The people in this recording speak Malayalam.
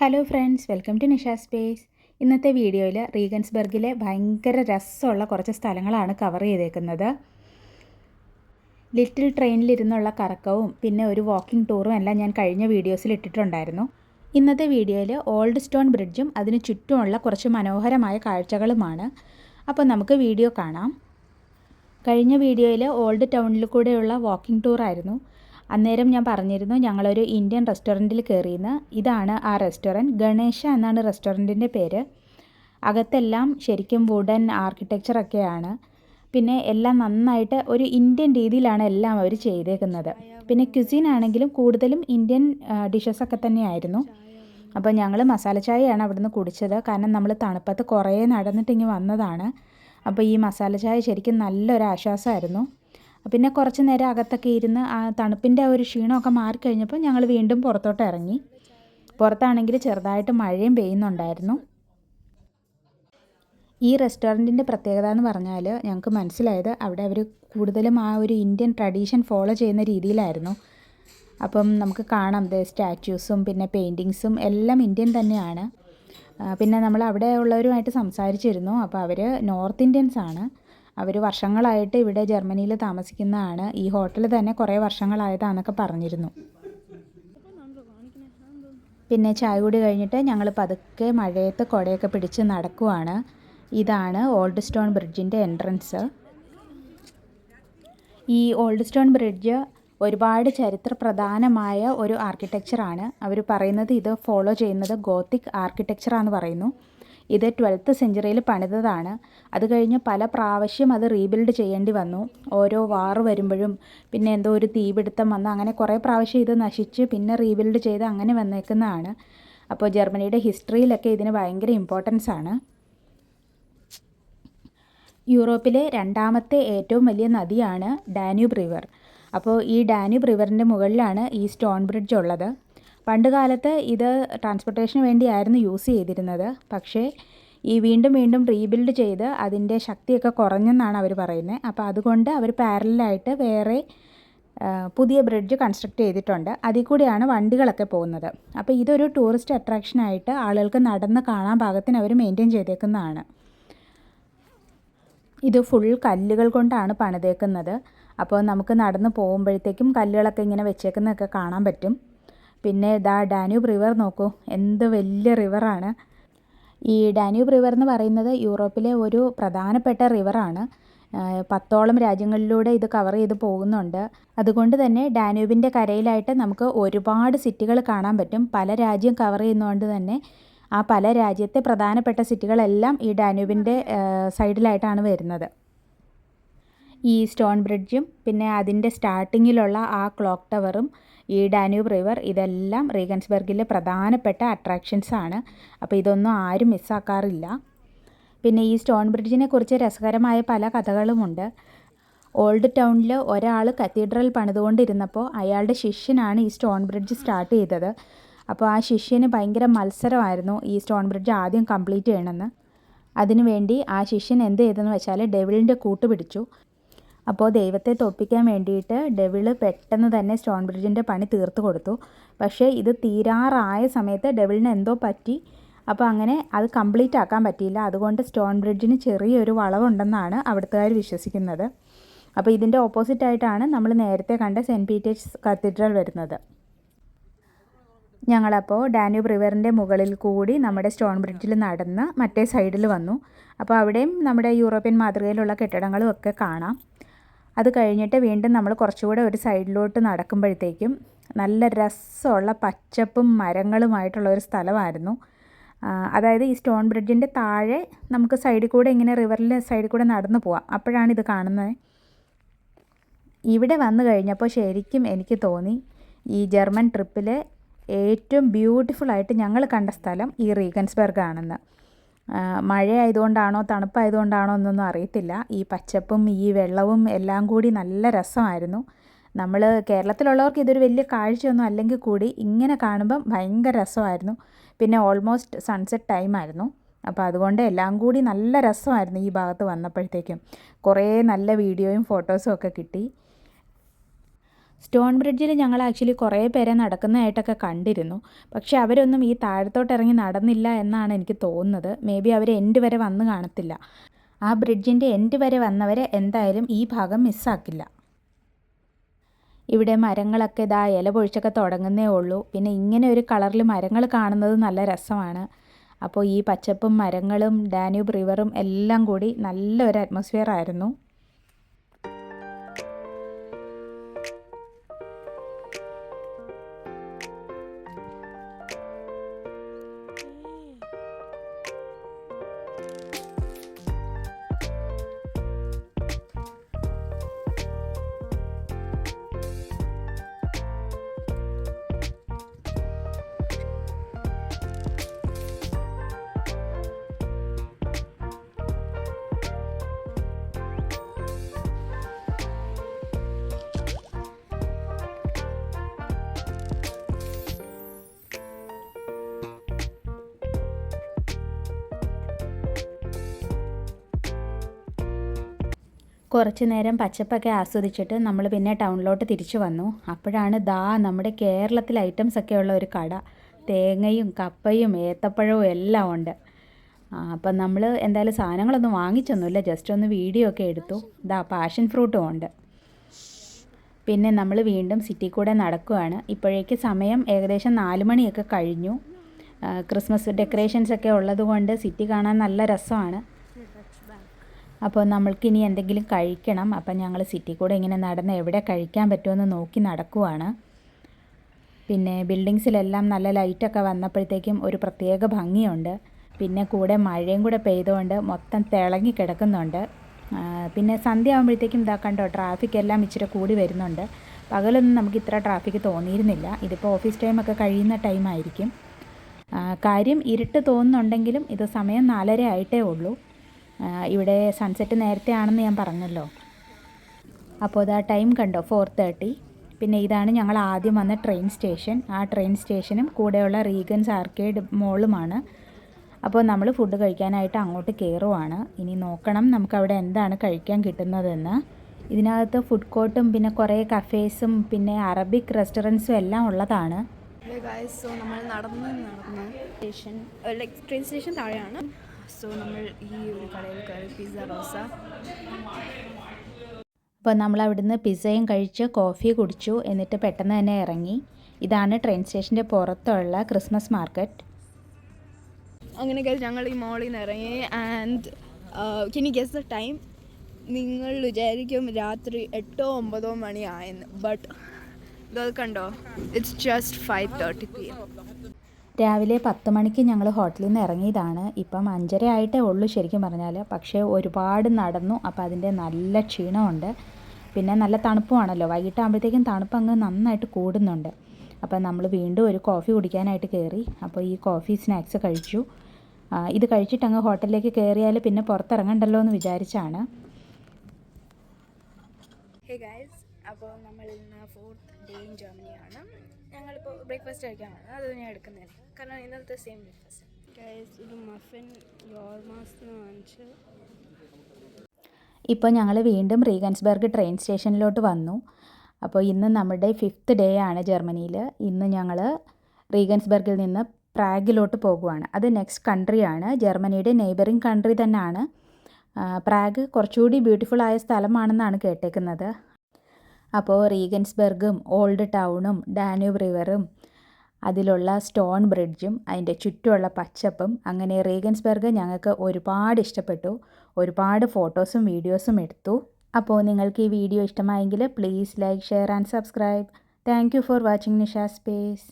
Hello friends, welcome to Nisha space. ഇന്നത്തെ വീഡിയോയിൽ റീഗൻസ്ബർഗിലെ ഭയങ്കര രസമുള്ള കുറച്ച് സ്ഥലങ്ങളാണ് കവർ ചെയ്തേക്കുന്നത്. ലിറ്റിൽ ട്രെയിനിലിരുന്നുള്ള കറക്കവും പിന്നെ ഒരു വാക്കിംഗ് ടൂറും എല്ലാം ഞാൻ കഴിഞ്ഞ വീഡിയോസിൽ ഇട്ടിട്ടുണ്ടായിരുന്നു. ഇന്നത്തെ വീഡിയോയിൽ ഓൾഡ് സ്റ്റോൺ ബ്രിഡ്ജും അതിന് ചുറ്റുമുള്ള കുറച്ച് മനോഹരമായ കാഴ്ചകളുമാണ്. അപ്പോൾ നമുക്ക് വീഡിയോ കാണാം. കഴിഞ്ഞ വീഡിയോയിൽ ഓൾഡ് ടൗണിൽ കൂടെയുള്ള വാക്കിംഗ് ടൂറായിരുന്നു. അന്നേരം ഞാൻ പറഞ്ഞിരുന്നു ഞങ്ങളൊരു ഇന്ത്യൻ റെസ്റ്റോറൻറ്റിൽ കയറിയെന്ന്. ഇതാണ് ആ റെസ്റ്റോറൻറ്റ്. ഗണേശ എന്നാണ് റെസ്റ്റോറൻറ്റിൻ്റെ പേര്. അകത്തെല്ലാം ശരിക്കും വുഡൻ ആർക്കിടെക്ചറൊക്കെയാണ്. പിന്നെ എല്ലാം നന്നായിട്ട് ഒരു ഇന്ത്യൻ രീതിയിലാണ് എല്ലാം അവർ ചെയ്തേക്കുന്നത്. പിന്നെ ക്യുസീൻ ആണെങ്കിലും കൂടുതലും ഇന്ത്യൻ ഡിഷസൊക്കെ തന്നെയായിരുന്നു. അപ്പോൾ ഞങ്ങൾ മസാല ചായയാണ് അവിടുന്ന് കുടിച്ചത്. കാരണം നമ്മൾ തണുപ്പത്ത് കുറേ നടന്നിട്ടിങ്ങ് വന്നതാണ്. അപ്പോൾ ഈ മസാല ചായ ശരിക്കും നല്ലൊരു ആശ്വാസമായിരുന്നു. പിന്നെ കുറച്ച് നേരം അകത്തൊക്കെ ഇരുന്ന് ആ തണുപ്പിൻ്റെ ഒരു ക്ഷീണമൊക്കെ മാറിക്കഴിഞ്ഞപ്പോൾ ഞങ്ങൾ വീണ്ടും പുറത്തോട്ട് ഇറങ്ങി. പുറത്താണെങ്കിൽ ചെറുതായിട്ട് മഴയും പെയ്യുന്നുണ്ടായിരുന്നു. ഈ റെസ്റ്റോറൻറ്റിൻ്റെ പ്രത്യേകത എന്ന് പറഞ്ഞാൽ ഞങ്ങൾക്ക് മനസ്സിലായത് അവിടെ അവർ കൂടുതലും ആ ഒരു ഇന്ത്യൻ ട്രഡീഷൻ ഫോളോ ചെയ്യുന്ന രീതിയിലായിരുന്നു. അപ്പം നമുക്ക് കാണാം സ്റ്റാച്യൂസും പിന്നെ പെയിൻറ്റിങ്സും എല്ലാം ഇന്ത്യൻ തന്നെയാണ്. പിന്നെ നമ്മൾ അവിടെ ഉള്ളവരുമായിട്ട് സംസാരിച്ചിരുന്നു. അപ്പോൾ അവർ നോർത്ത് ഇന്ത്യൻസ് ആണ്. അവർ വർഷങ്ങളായിട്ട് ഇവിടെ ജർമ്മനിയിൽ താമസിക്കുന്നതാണ്. ഈ ഹോട്ടൽ തന്നെ കുറേ വർഷങ്ങളായതാണെന്നൊക്കെ പറഞ്ഞിരുന്നു. പിന്നെ ചായ കൂടി കഴിഞ്ഞിട്ട് ഞങ്ങൾ പതുക്കെ മഴയത്ത് കുടയൊക്കെ പിടിച്ച് നടക്കുവാണ്. ഇതാണ് ഓൾഡ് സ്റ്റോൺ ബ്രിഡ്ജിൻ്റെ എൻട്രൻസ്. ഈ ഓൾഡ് സ്റ്റോൺ ബ്രിഡ്ജ് ഒരുപാട് ചരിത്ര പ്രധാനമായ ഒരു ആർക്കിടെക്ചറാണ്. അവർ പറയുന്നത് ഇത് ഫോളോ ചെയ്യുന്നത് ഗോത്തിക് ആർക്കിടെക്ചറാണെന്ന് പറയുന്നു. ഇത് 12th സെഞ്ച്വറിയിൽ പണിതതാണ്. അത് കഴിഞ്ഞ് പല പ്രാവശ്യം അത് റീബിൽഡ് ചെയ്യേണ്ടി വന്നു. ഓരോ വാർ വരുമ്പോഴും പിന്നെ എന്തോ ഒരു തീപിടുത്തം വന്ന് അങ്ങനെ കുറേ പ്രാവശ്യം ഇത് നശിച്ച് പിന്നെ റീബിൽഡ് ചെയ്ത് അങ്ങനെ വന്നേക്കുന്നതാണ്. അപ്പോൾ ജർമ്മനിയുടെ ഹിസ്റ്ററിയിലൊക്കെ ഇതിന് ഭയങ്കര ഇമ്പോർട്ടൻസ് ആണ്. യൂറോപ്പിലെ രണ്ടാമത്തെ ഏറ്റവും വലിയ നദിയാണ് ഡാന്യൂബ് റിവർ. അപ്പോൾ ഈ ഡാന്യൂബ് റിവറിൻ്റെ മുകളിലാണ് ഈ സ്റ്റോൺ ബ്രിഡ്ജ് ഉള്ളത്. പണ്ട് കാലത്ത് ഇത് ട്രാൻസ്പോർട്ടേഷന് വേണ്ടിയായിരുന്നു യൂസ് ചെയ്തിരുന്നത്. പക്ഷേ ഈ വീണ്ടും റീബിൽഡ് ചെയ്ത് അതിൻ്റെ ശക്തിയൊക്കെ കുറഞ്ഞെന്നാണ് അവർ പറയുന്നത്. അപ്പോൾ അതുകൊണ്ട് അവർ പാരലായിട്ട് വേറെ പുതിയ ബ്രിഡ്ജ് കൺസ്ട്രക്ട് ചെയ്തിട്ടുണ്ട്. അതിൽ കൂടിയാണ് വണ്ടികളൊക്കെ പോകുന്നത്. അപ്പോൾ ഇതൊരു ടൂറിസ്റ്റ് അട്രാക്ഷനായിട്ട് ആളുകൾക്ക് നടന്ന് കാണാൻ പാകത്തിന് അവർ മെയിൻറ്റെയിൻ ചെയ്തേക്കുന്നതാണ്. ഇത് ഫുൾ കല്ലുകൾ കൊണ്ടാണ് പണിതേക്കുന്നത്. അപ്പോൾ നമുക്ക് നടന്ന് പോകുമ്പോഴത്തേക്കും കല്ലുകളൊക്കെ ഇങ്ങനെ വെച്ചേക്കുന്നതൊക്കെ കാണാൻ പറ്റും. പിന്നെ ഡാന്യൂബ് റിവർ നോക്കൂ, എന്ത് വലിയ റിവറാണ്. ഈ ഡാന്യൂബ് റിവർ എന്ന് പറയുന്നത് യൂറോപ്പിലെ ഒരു പ്രധാനപ്പെട്ട റിവറാണ്. 10ഓളം രാജ്യങ്ങളിലൂടെ ഇത് കവർ ചെയ്ത് പോകുന്നുണ്ട്. അതുകൊണ്ട് തന്നെ ഡാന്യൂബിൻ്റെ കരയിലായിട്ട് നമുക്ക് ഒരുപാട് സിറ്റികൾ കാണാൻ പറ്റും. പല രാജ്യം കവർ ചെയ്യുന്നതുകൊണ്ട് തന്നെ ആ പല രാജ്യത്തെ പ്രധാനപ്പെട്ട സിറ്റികളെല്ലാം ഈ ഡാന്യൂബിൻ്റെ സൈഡിലായിട്ടാണ് വരുന്നത്. ഈ സ്റ്റോൺ ബ്രിഡ്ജും പിന്നെ അതിൻ്റെ സ്റ്റാർട്ടിങ്ങിലുള്ള ആ ക്ലോക്ക് ടവറും ഈ ഡാന്യൂബ് റിവർ ഇതെല്ലാം റീഗൻസ്ബർഗിലെ പ്രധാനപ്പെട്ട അട്രാക്ഷൻസ് ആണ്. അപ്പോൾ ഇതൊന്നും ആരും മിസ്സാക്കാറില്ല. പിന്നെ ഈ സ്റ്റോൺ ബ്രിഡ്ജിനെ കുറിച്ച് രസകരമായ പല കഥകളുമുണ്ട്. ഓൾഡ് ടൗണിൽ ഒരാൾ കത്തീഡ്രൽ പണിതുകൊണ്ടിരുന്നപ്പോൾ അയാളുടെ ശിഷ്യനാണ് ഈ സ്റ്റോൺ ബ്രിഡ്ജ് സ്റ്റാർട്ട് ചെയ്തത്. അപ്പോൾ ആ ശിഷ്യന് ഭയങ്കര മത്സരമായിരുന്നു ഈ സ്റ്റോൺ ബ്രിഡ്ജ് ആദ്യം കംപ്ലീറ്റ് ചെയ്യണമെന്ന്. അതിനുവേണ്ടി ആ ശിഷ്യൻ എന്ത് ചെയ്തെന്ന് വെച്ചാൽ ഡെവിളിൻ്റെ കൂട്ട് പിടിച്ചു. അപ്പോൾ ദൈവത്തെ തോൽപ്പിക്കാൻ വേണ്ടിയിട്ട് ഡെവിള് പെട്ടെന്ന് തന്നെ സ്റ്റോൺ ബ്രിഡ്ജിൻ്റെ പണി തീർത്ത് കൊടുത്തു. പക്ഷേ ഇത് തീരാറായ സമയത്ത് ഡെവിളിന് എന്തോ പറ്റി. അപ്പോൾ അങ്ങനെ അത് കംപ്ലീറ്റ് ആക്കാൻ പറ്റിയില്ല. അതുകൊണ്ട് സ്റ്റോൺ ബ്രിഡ്ജിന് ചെറിയൊരു വളവുണ്ടെന്നാണ് അവിടുത്തുകാർ വിശ്വസിക്കുന്നത്. അപ്പോൾ ഇതിൻ്റെ ഓപ്പോസിറ്റായിട്ടാണ് നമ്മൾ നേരത്തെ കണ്ട സെൻറ്റ് പീറ്റേഴ്സ് കത്തീഡ്രൽ വരുന്നത്. ഞങ്ങളപ്പോൾ ഡാന്യൂബ് റിവറിൻ്റെ മുകളിൽ കൂടി നമ്മുടെ സ്റ്റോൺ ബ്രിഡ്ജിൽ നടന്ന് മറ്റേ സൈഡിൽ വന്നു. അപ്പോൾ അവിടെയും നമ്മുടെ യൂറോപ്യൻ മാതൃകയിലുള്ള കെട്ടിടങ്ങളും ഒക്കെ കാണാം. അത് കഴിഞ്ഞിട്ട് വീണ്ടും നമ്മൾ കുറച്ചുകൂടെ ഒരു സൈഡിലോട്ട് നടക്കുമ്പോഴത്തേക്കും നല്ല രസമുള്ള പച്ചപ്പും മരങ്ങളുമായിട്ടുള്ള ഒരു സ്ഥലമായിരുന്നു. അതായത് ഈ സ്റ്റോൺ ബ്രിഡ്ജിൻ്റെ താഴെ നമുക്ക് സൈഡിൽ കൂടെ ഇങ്ങനെ റിവറിൻ്റെ സൈഡിൽ കൂടെ നടന്നു പോവാം. അപ്പോഴാണ് ഇത് കാണുന്നത്. ഇവിടെ വന്നു കഴിഞ്ഞപ്പോൾ ശരിക്കും എനിക്ക് തോന്നി ഈ ജർമ്മൻ ട്രിപ്പിലെ ഏറ്റവും ബ്യൂട്ടിഫുള്ളായിട്ട് ഞങ്ങൾ കണ്ട സ്ഥലം ഈ റീഗൻസ്ബർഗ് ആണെന്ന്. മഴയായതുകൊണ്ടാണോ തണുപ്പായതുകൊണ്ടാണോ എന്നൊന്നും അറിയത്തില്ല. ഈ പച്ചപ്പും ഈ വെള്ളവും എല്ലാം കൂടി നല്ല രസമായിരുന്നു. നമ്മൾ കേരളത്തിലുള്ളവർക്ക് ഇതൊരു വലിയ കാഴ്ചയൊന്നും അല്ലെങ്കിൽ കൂടി ഇങ്ങനെ കാണുമ്പം ഭയങ്കര രസമായിരുന്നു. പിന്നെ ഓൾമോസ്റ്റ് സൺസെറ്റ് ടൈമായിരുന്നു. അപ്പോൾ അതുകൊണ്ട് എല്ലാം കൂടി നല്ല രസമായിരുന്നു. ഈ ഭാഗത്ത് വന്നപ്പോഴത്തേക്കും കുറേ നല്ല വീഡിയോയും ഫോട്ടോസും ഒക്കെ കിട്ടി. സ്റ്റോൺ ബ്രിഡ്ജിൽ ഞങ്ങൾ ആക്ച്വലി കുറേ പേരെ നടക്കുന്നതായിട്ടൊക്കെ കണ്ടിരുന്നു. പക്ഷേ അവരൊന്നും ഈ താഴത്തോട്ട് ഇറങ്ങി നടന്നില്ല എന്നാണ് എനിക്ക് തോന്നുന്നത്. മേ ബി അവർ എൻഡ് വരെ വന്ന് കാണത്തില്ല. ആ ബ്രിഡ്ജിൻ്റെ എൻഡ് വരെ വന്നവരെ എന്തായാലും ഈ ഭാഗം മിസ്സാക്കില്ല. ഇവിടെ മരങ്ങളൊക്കെ ഇതാ ഇല പൊഴിച്ചൊക്കെ തുടങ്ങുന്നേ ഉള്ളൂ. പിന്നെ ഇങ്ങനെ ഒരു കളറിൽ മരങ്ങൾ കാണുന്നത് നല്ല രസമാണ്. അപ്പോൾ ഈ പച്ചപ്പും മരങ്ങളും ഡാന്യൂബ് റിവറും എല്ലാം കൂടി നല്ലൊരു അറ്റ്മോസ്ഫിയർ ആയിരുന്നു. കുറച്ച് നേരം പച്ചപ്പൊക്കെ ആസ്വദിച്ചിട്ട് നമ്മൾ പിന്നെ ടൗണിലോട്ട് തിരിച്ചു വന്നു. അപ്പോഴാണ് നമ്മുടെ കേരളത്തിൽ ഐറ്റംസ് ഒക്കെ ഉള്ള ഒരു കട. തേങ്ങയും കപ്പയും ഏത്തപ്പഴവും എല്ലാം ഉണ്ട്. അപ്പം നമ്മൾ എന്തായാലും സാധനങ്ങളൊന്നും വാങ്ങിച്ചൊന്നുമില്ല, ജസ്റ്റ് ഒന്ന് വീഡിയോ ഒക്കെ എടുത്തു. പാഷൻ ഫ്രൂട്ടും ഉണ്ട്. പിന്നെ നമ്മൾ വീണ്ടും സിറ്റി കൂടെ നടക്കുകയാണ്. ഇപ്പോഴേക്ക് സമയം ഏകദേശം 4 മണിയൊക്കെ കഴിഞ്ഞു. ക്രിസ്മസ് ഡെക്കറേഷൻസ് ഒക്കെ ഉള്ളതുകൊണ്ട് സിറ്റി കാണാൻ നല്ല രസമാണ്. അപ്പോൾ നമ്മൾക്കിനി എന്തെങ്കിലും കഴിക്കണം. അപ്പം ഞങ്ങൾ സിറ്റി കൂടെ ഇങ്ങനെ നടന്ന് എവിടെ കഴിക്കാൻ പറ്റുമെന്ന് നോക്കി നടക്കുവാണ്. പിന്നെ ബിൽഡിങ്സിലെല്ലാം നല്ല ലൈറ്റൊക്കെ വന്നപ്പോഴത്തേക്കും ഒരു പ്രത്യേക ഭംഗിയുണ്ട്. പിന്നെ കൂടെ മഴയും കൂടെ പെയ്തുകൊണ്ട് മൊത്തം തിളങ്ങി കിടക്കുന്നുണ്ട്. പിന്നെ സന്ധ്യ ആകുമ്പോഴത്തേക്കും കണ്ടോ ട്രാഫിക് എല്ലാം ഇച്ചിരി കൂടി വരുന്നുണ്ട്. പകലൊന്നും നമുക്ക് ഇത്ര ട്രാഫിക് തോന്നിയിരുന്നില്ല. ഇതിപ്പോൾ ഓഫീസ് ടൈമൊക്കെ കഴിയുന്ന ടൈമായിരിക്കും. കാര്യം ഇരുട്ട് തോന്നുന്നുണ്ടെങ്കിലും ഇത് സമയം 4:30 ആയിട്ടേ ഉള്ളൂ. ഇവിടെ സൺസെറ്റ് നേരത്തെ ആണെന്ന് ഞാൻ പറഞ്ഞല്ലോ. അപ്പോൾ ടൈം കണ്ടോ 4:30. പിന്നെ ഇതാണ് ഞങ്ങൾ ആദ്യം വന്ന ട്രെയിൻ സ്റ്റേഷൻ. ആ ട്രെയിൻ സ്റ്റേഷനും കൂടെയുള്ള റീഗൻസ് ആർക്കേഡ് മോളുമാണ്. അപ്പോൾ നമ്മൾ ഫുഡ് കഴിക്കാനായിട്ട് അങ്ങോട്ട് കയറുവാണ്. ഇനി നോക്കണം നമുക്കവിടെ എന്താണ് കഴിക്കാൻ കിട്ടുന്നതെന്ന്. ഇതിനകത്ത് ഫുഡ് കോർട്ടും പിന്നെ കുറേ കഫേസും പിന്നെ അറബിക് റെസ്റ്റോറൻറ്റ്സും എല്ലാം ഉള്ളതാണ്. സോ നമ്മൾ നടന്ന് സ്റ്റേഷൻ ട്രെയിൻ സ്റ്റേഷൻ താഴെയാണ്. സോ നമ്മൾ ഈ ഒരു കടയിൽ കയറി പിസ്സ റോസ. അപ്പോൾ നമ്മൾ അവിടുന്ന് പിസ്സയും കഴിച്ച് കോഫി കുടിച്ചു. എന്നിട്ട് പെട്ടെന്ന് തന്നെ ഇറങ്ങി. ഇതാണ് ട്രെയിൻ സ്റ്റേഷൻ്റെ പുറത്തുള്ള ക്രിസ്മസ് മാർക്കറ്റ്. അങ്ങനെ കഴിച്ച് ഞങ്ങൾ ഈ മോളിൽ നിന്ന് ഇറങ്ങി. And can you guess the time? നിങ്ങൾ വിചാരിക്കും രാത്രി 8-9 മണി ആയെന്ന്. ബട്ട് ഇത് കണ്ടോ, ഇറ്റ്സ് ജസ്റ്റ് 5:30 PM. രാവിലെ 10 മണിക്ക് ഞങ്ങൾ ഹോട്ടലിൽ നിന്ന് ഇറങ്ങിയതാണ്. ഇപ്പം 5:30 ആയിട്ടേ ഉള്ളൂ ശരിക്കും പറഞ്ഞാൽ. പക്ഷേ ഒരുപാട് നടന്നു. അപ്പോൾ അതിൻ്റെ നല്ല ക്ഷീണമുണ്ട്. പിന്നെ നല്ല തണുപ്പുമാണല്ലോ. വൈകിട്ടാകുമ്പോഴത്തേക്കും തണുപ്പ് അങ്ങ് നന്നായിട്ട് കൂടുന്നുണ്ട്. അപ്പോൾ നമ്മൾ വീണ്ടും ഒരു കോഫി കുടിക്കാനായിട്ട് കയറി. അപ്പോൾ ഈ കോഫി സ്നാക്സ് കഴിച്ചു. ഇത് കഴിച്ചിട്ട് അങ്ങ് ഹോട്ടലിലേക്ക് കയറിയാൽ പിന്നെ പുറത്തിറങ്ങണ്ടല്ലോ എന്ന് വിചാരിച്ചാണ്. ഹേ ഗൈസ്, അപ്പോൾ നമ്മൾ ഇന്ന് 4th ഡേ ഇൻ ജർമ്മനിയാണ്. ഞങ്ങളിപ്പോൾ ബ്രേക്ക്ഫാസ്റ്റ് കഴിക്കാനാണ്. അത് ഞാൻ എടുക്കുന്നില്ല, കാരണം ഇന്നത്തെ സെയിം ബ്രേക്ക്ഫാസ്റ്റ്. ഗൈസ്, ഒരു മഫിൻ യോർമാസ് വാങ്ങിച്ച്. ഇപ്പോൾ ഞങ്ങൾ വീണ്ടും റീഗൻസ്ബർഗ് ട്രെയിൻ സ്റ്റേഷനിലോട്ട് വന്നു. അപ്പോൾ ഇന്ന് നമ്മുടെ 5th ഡേ ആണ് ജർമ്മനിയിൽ. ഇന്ന് ഞങ്ങൾ റീഗൻസ്ബർഗിൽ നിന്ന് പ്രാഗിലോട്ട് പോകുവാണ്. അത് നെക്സ്റ്റ് കൺട്രിയാണ്, ജർമ്മനിയുടെ നെയ്ബറിങ് കൺട്രി തന്നെയാണ്. പ്രാഗ് കുറച്ചുകൂടി ബ്യൂട്ടിഫുൾ ആയ സ്ഥലമാണെന്നാണ് കേട്ടേക്കുന്നത്. അപ്പോൾ റീഗൻസ്ബർഗും ഓൾഡ് ടൗണും ഡാന്യൂബ് റിവറും അതിലുള്ള സ്റ്റോൺ ബ്രിഡ്ജും അതിൻ്റെ ചുറ്റുമുള്ള പച്ചപ്പും, അങ്ങനെ റീഗൻസ്ബർഗ് ഞങ്ങൾക്ക് ഒരുപാട് ഇഷ്ടപ്പെട്ടു. ഒരുപാട് ഫോട്ടോസും വീഡിയോസും എടുത്തു. അപ്പോൾ നിങ്ങൾക്ക് ഈ വീഡിയോ ഇഷ്ടമായെങ്കിൽ please like, share and subscribe. Thank you for watching Nisha space.